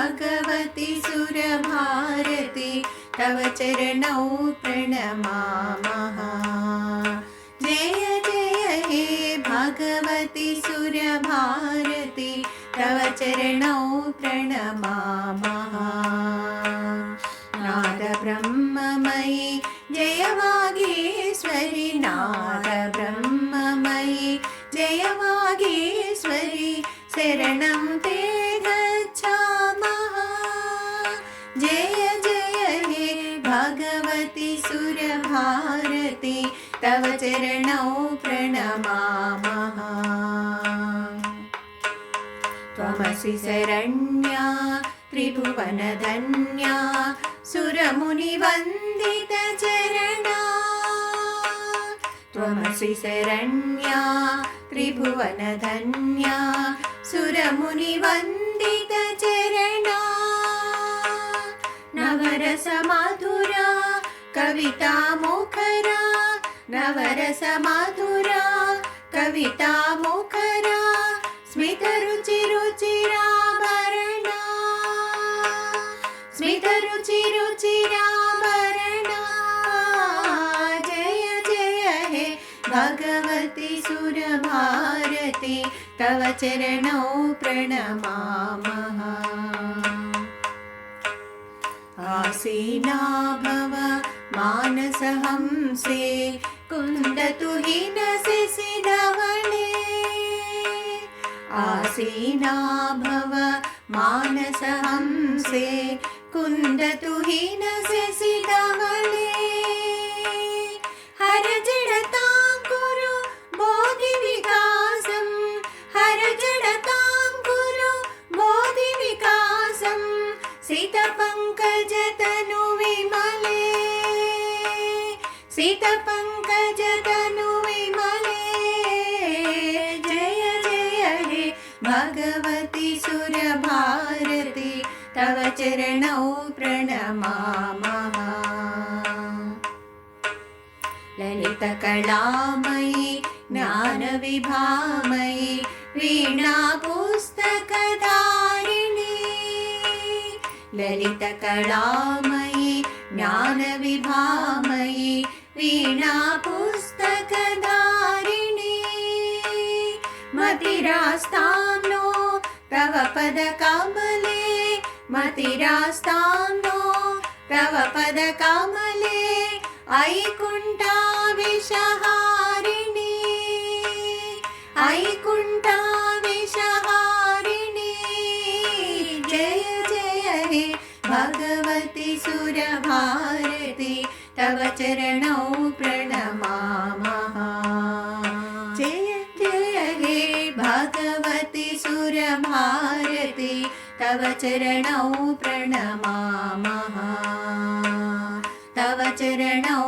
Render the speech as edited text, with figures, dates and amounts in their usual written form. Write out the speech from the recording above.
भगवति सुरभारति तव चरणौ प्रणमामः। जय जय हे भगवति सुरभारति तव चरणौ प्रणमामः। नाद ब्रह्ममयि जय वागीश्वरि नाद ब्रह्ममयि जय वागीश्वरि शरणं ते गच्छामः। जय जय हे भगवति सुरभारति तव चरणौ प्रणमामः। त्वमसि शरण्या त्रिभुवनधन्या सुरमुनिवन्दितचरणा। त्वमसि शरण्या त्रिभुवनधन्या सुरमुनिवन्दितचरणा। नवरसमधुरा कविता मुखरा नवरसमधुरा कविता मुखरा स्मितरुचिरुचिराभरणा स्मितरुचिरुचिराभरणा। जय जय हे भगवति सुरभारति तव चरणौ प्रणमामः। आसीना भव मानसहंसे कुन्दतुहिनशिशिधवने। आसीना भव मानसहंसे कुन्दतुहिनशिशिधवने। हर जडतां कुरु बोधिविकासं हर जडतां कुरु बोधिविकासं सितपङ्कजतनु विमले सितपङ्कजतनु विमले। जय जय हे भगवति सुरभारति तव चरणौ प्रणमामः। ललितकलामयि ज्ञानविभामयि वीणा पुस्तकधारिणी। ललितकलामयि ज्ञानविभामयि वीणा पुस्तकधारिणी। मतिरास्तानो तव पदकमले मतिरास्तानो तव पदकमले। ऐकुण्ठाविषहारिणी ऐकुण्ठाविषहारिणी। जय जय हे भगवति सुरभारति तव चरणौ प्रणमामः। जय जय हे भगवति सुरभारति तव चरणौ प्रणमामः। तव चरणौ